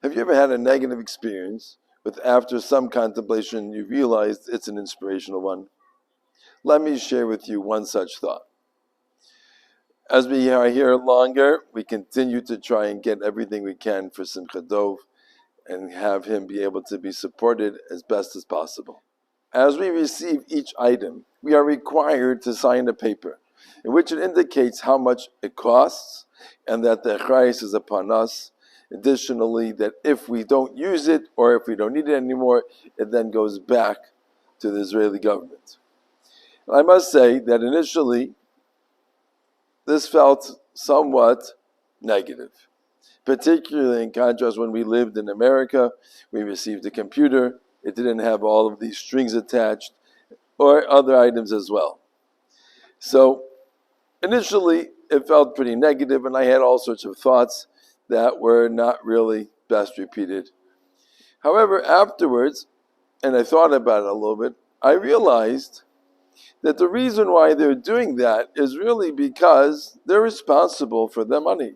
Have you ever had a negative experience, but after some contemplation you realized it's an inspirational one? Let me share with you one such thought. As we are here longer, we continue to try and get everything we can for Simcha Dov and have him be able to be supported as best as possible. As we receive each item, we are required to sign a paper in which it indicates how much it costs and that the achrayus is upon us. Additionally, that if we don't use it or if we don't need it anymore, it then goes back to the Israeli government. And I must say that initially, this felt somewhat negative, particularly in contrast when we lived in America. We received a computer. It didn't have all of these strings attached or other items as well. So initially, it felt pretty negative, and I had all sorts of thoughts that were not really best repeated. However, afterwards, and I thought about it a little bit, I realized that the reason why they're doing that is really because they're responsible for their money.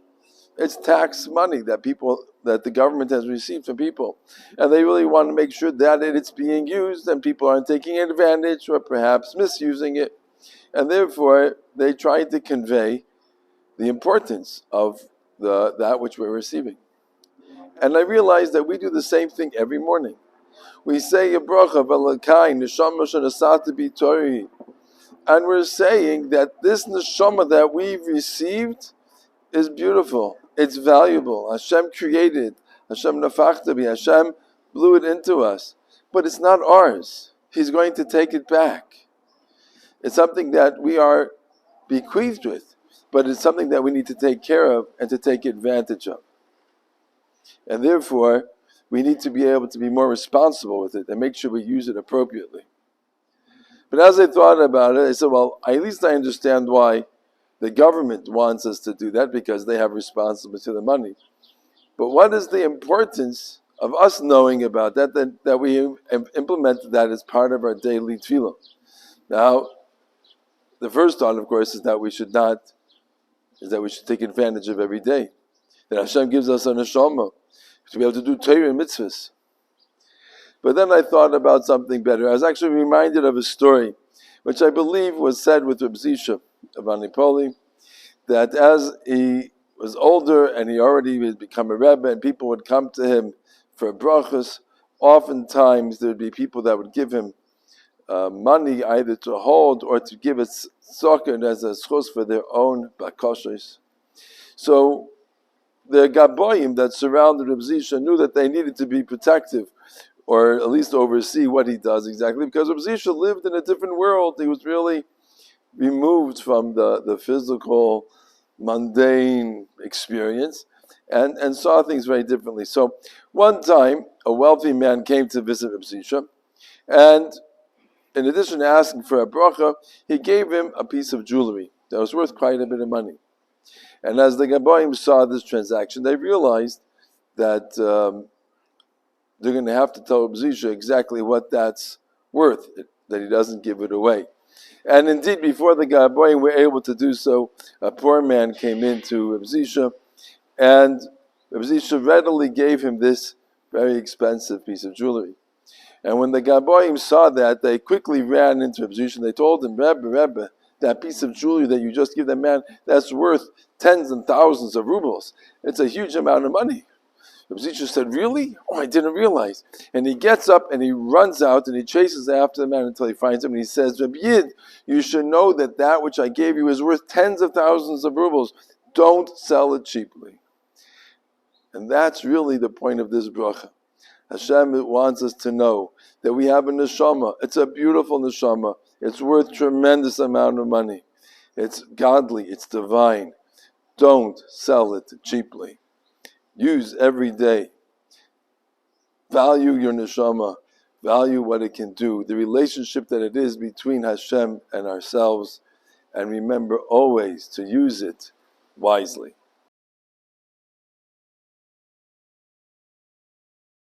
It's tax money that the government has received from people, and they really want to make sure that it's being used and people aren't taking advantage or perhaps misusing it, and therefore they try to convey the importance of that which we're receiving. And I realized that we do the same thing every morning. We say a Bracha of Elokai Neshama shenasata b'Torah, and we're saying that this neshama that we've received is beautiful. It's valuable. Hashem created. Hashem nafachta bi. Hashem blew it into us. But it's not ours. He's going to take it back. It's something that we are bequeathed with, but it's something that we need to take care of and to take advantage of. And therefore, we need to be able to be more responsible with it and make sure we use it appropriately. But as I thought about it, I said, well, at least I understand why the government wants us to do that, because they have responsibility to the money. But what is the importance of us knowing about that we implement that as part of our daily tefillah? Now, the first thought, of course, is that we should take advantage of every day. That Hashem gives us a neshama to be able to do Torah and mitzvahs. But then I thought about something better. I was actually reminded of a story, which I believe was said with Reb Zussia of Honepoli, that as he was older and he already had become a Rebbe and people would come to him for brachas, oftentimes there would be people that would give him money either to hold or to give it tzedakah as a schus for their own bakashos. So the Gaboyim that surrounded Reb Zussia knew that they needed to be protective, or at least oversee what he does exactly, because Reb Zussia lived in a different world. He was really removed from the physical, mundane experience and saw things very differently. So one time, a wealthy man came to visit Reb Zussia, and in addition to asking for a bracha, he gave him a piece of jewelry that was worth quite a bit of money. And as the Gaboyim saw this transaction, they realized that they're going to have to tell Reb Zussia exactly what that's worth, that he doesn't give it away. And indeed, before the Gaboyim were able to do so, a poor man came into Reb Zussia, and Reb Zussia readily gave him this very expensive piece of jewelry. And when the Gaboyim saw that, they quickly ran into Reb Zussia and they told him, Rebbe, that piece of jewelry that you just give that man, that's worth tens and thousands of rubles. It's a huge amount of money. Reb Zussia said, really? Oh, I didn't realize. And he gets up and he runs out and he chases after the man until he finds him. And he says, Reb Yid, you should know that which I gave you is worth tens of thousands of rubles. Don't sell it cheaply. And that's really the point of this bracha. Hashem wants us to know that we have a neshama. It's a beautiful neshama. It's worth tremendous amount of money. It's godly. It's divine. Don't sell it cheaply. Use every day. Value your neshama. Value what it can do. The relationship that it is between Hashem and ourselves. And remember always to use it wisely.